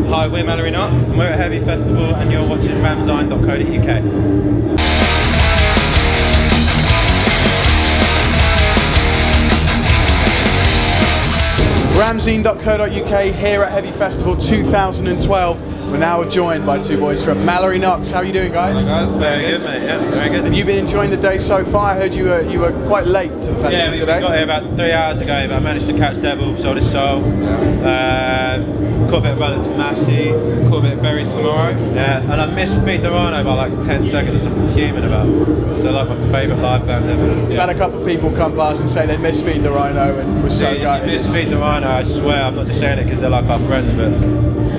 Hi, we're Mallory Knox. And we're at Hevy Festival and you're watching ramsine.co.uk. Ramsine.co.uk here at Hevy Festival 2012. We're now joined by two boys from Mallory Knox. How are you doing, guys? Hi guys, very good mate, yeah, very good. Have you been enjoying the day so far? I heard you were quite late to the festival today. We got here about 3 hours ago, but I managed to catch Devil, Sold His Soul, caught a bit of Relative Massey, caught a bit of Berry tomorrow. Yeah, and I missed Feed the Rhino by like 10 seconds, which I'm fuming about. It's like my favourite live band ever. We've had a couple of people come past and say they missed Feed the Rhino and was so gutted. Missed Feed the Rhino, I swear, I'm not just saying it because they're like our friends, but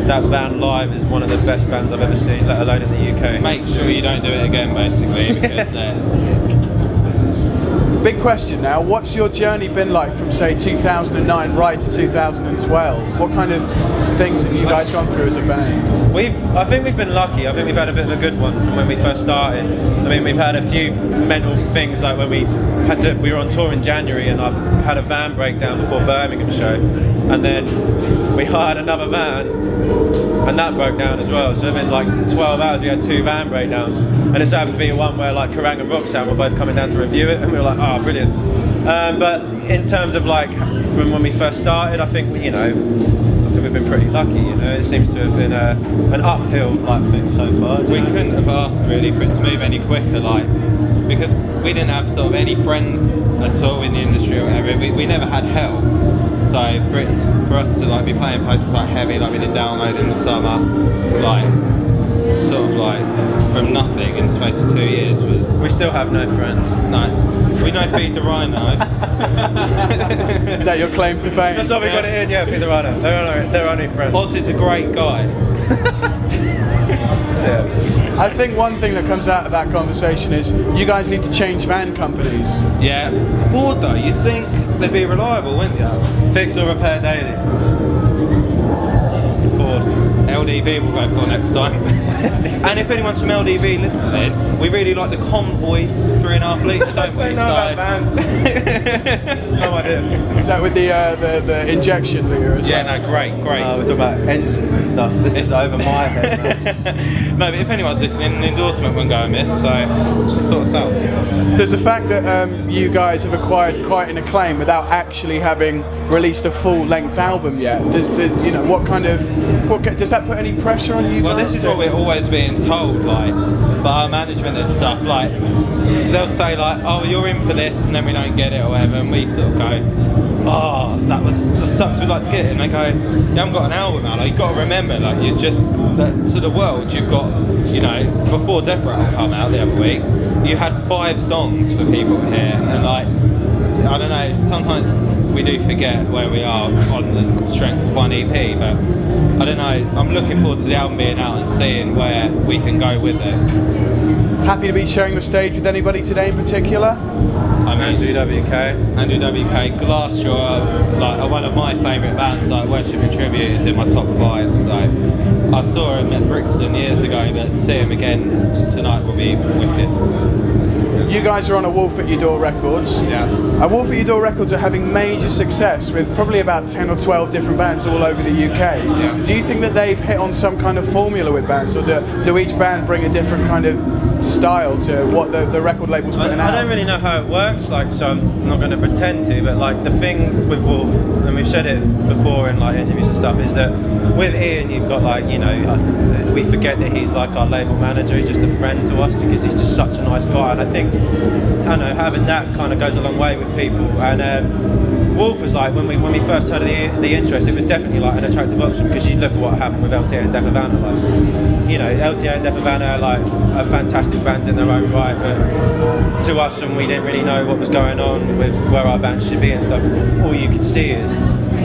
that band live is one of the best bands I've ever seen, let alone in the UK. Make sure you don't do it again, basically, because there's... Big question now, what's your journey been like from, say, 2009 right to 2012? What kind of things have you guys gone through as a band? I think we've been lucky. I think we've had a bit of a good one from when we first started. I mean, we've had a few mental things, like when we were on tour in January and I had a van breakdown before Birmingham show, and then we hired another van and that broke down as well. So within like 12 hours we had 2 van breakdowns, and it's happened to be one where like Kerrang and Roxanne were both coming down to review it, and we were like, oh brilliant. But in terms of like from when we first started, I think we've been pretty lucky, you know. It seems to have been an uphill like thing so far. We couldn't have asked really for it to move any quicker, like, because we didn't have sort of any friends at all in the industry or whatever. We never had help. So for us to like be playing places like Hevy, like we did Download in the summer, like sort of like from nothing in the space of 2 years was... We still have no friends. No. We know Feed the Rhino. Is that your claim to fame? That's what we got it in, yeah, Feed the Rhino. They're only friends. Oz is a great guy. Yeah. I think one thing that comes out of that conversation is you guys need to change van companies. Yeah. Ford though, you'd think they'd be reliable, wouldn't you? Fix or repair daily. Ford. LDV will go for next time. And if anyone's from LDV listening, we really like the Convoy 3.5 litre, don't we? I don't know about vans. No idea. Is that with the injection litre as well? Yeah, no, great. We're talking about engines and stuff. This is over my head, man. No, but if anyone's listening, an endorsement wouldn't go amiss, so sort us out. Does the fact that you guys have acquired quite an acclaim without actually having released a full-length album yet, does that put any pressure on you guys? Well, this is what we're always being told, like, by our management and stuff. Like, they'll say like, oh, you're in for this, and then we don't get it or whatever, and we sort of go, oh, that sucks, we'd like to get it. And they go, you haven't got an album out. Like, you've got to remember, like, you're just, to the world, you've got, you know, before Death Rattle come out the other week, you had 5 songs for people to hear, and like, I don't know, sometimes we do forget where we are on the strength of 1 EP, but I don't know, I'm looking forward to the album being out and seeing where we can go with it. Happy to be sharing the stage with anybody today in particular? I'm Andrew WK. Andrew WK, Glassjaw, like one of my favourite bands, like Worship and Tribute is in my top 5, so I saw him at Brixton years ago, but to see him again tonight will be wicked. You guys are on a Wolf at Your Door Records. Yeah. Wolf at Your Door Records are having major success with probably about 10 or 12 different bands all over the UK. Yeah. Do you think that they've hit on some kind of formula with bands, or do each band bring a different kind of style to what the record label's putting out? I don't really know how it works, like, so I'm not going to pretend to, but like the thing with Wolf, and we've said it before in like interviews and stuff, is that with Ian you've got like, you know, we forget that he's like our label manager, he's just a friend to us because he's just such a nice guy, and I think, I don't know, having that kind of goes a long way with people. And Wolf was like, when we first heard of the interest, it was definitely like an attractive option, because you look at what happened with LTA and Death Havana, like, you know, LTA and Death Havana are like are fantastic bands in their own right, but to us, when we didn't really know what was going on with where our bands should be and stuff, all you could see is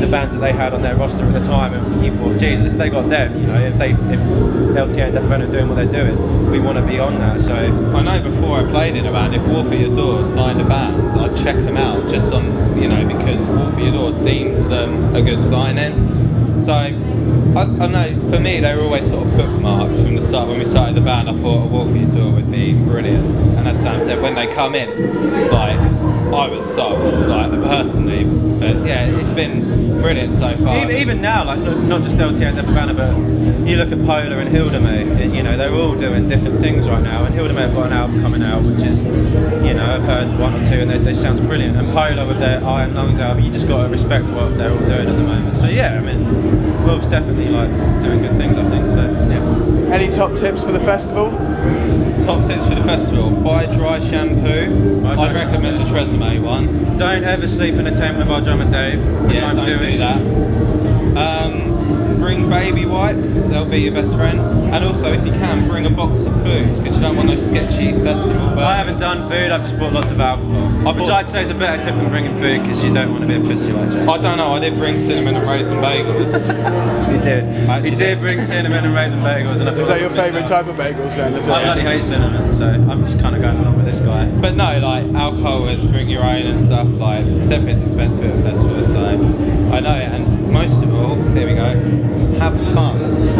the bands that they had on their roster at the time, and you thought, Jesus, if they got them, you know, if LTA and Death Havana are doing what they're doing, we want to be on that. So I know before I played in a band, if Wolf at Your Door signed a band, I'd check them out just on, you know, because Wolf at Your Door deemed them a good sign-in. So I don't know, for me they were always sort of bookmarked from the start. When we started the band, I thought a Wolf at Your Door would be brilliant, and as Sam said, when they come in, like, I was sold, like personally. But yeah, it's been brilliant so far. Even now, like not just LT and Death Banner, but you look at Polar and Hildemay, you know, they're all doing different things right now. And Hildemay have got an album coming out, which is, you know, I've heard one or two, and they sound brilliant. And Polar with their Iron Lungs album, you just got to respect what they're all doing at the moment. So yeah, I mean, Wolf's definitely like doing good things, I think. So yeah. Any top tips for the festival? Top tips for the festival: buy dry shampoo. I'd recommend the Tresemme one. Don't ever sleep in a tent with our drummer Dave, which I'm don't doing. do that. Bring baby wipes, they'll be your best friend. And also, if you can, bring a box of food, because you don't want those sketchy festival burgers. I haven't done food, I've just bought lots of alcohol. Which I'd say is a better tip than bringing food, because you don't want to be a pussy like Jack. I don't know, I did bring cinnamon and raisin bagels. You did. You did bring cinnamon and raisin bagels. And Is that your favourite type of bagels then? I bloody hate cinnamon, so I'm just kind of going along with this guy. But no, like, alcohol is bring your own and stuff, like, everything's expensive at a festival, so I know it. And most of all, here we go, have fun.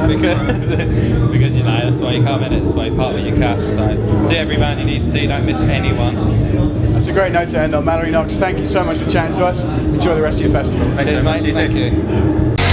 Because you know, that's why you come in it, that's why you part with your cash. So see every band you need to see, don't miss anyone. That's a great note to end on. Mallory Knox, thank you so much for chatting to us. Enjoy the rest of your festival. Thanks Cheers, so much. mate. Thank you.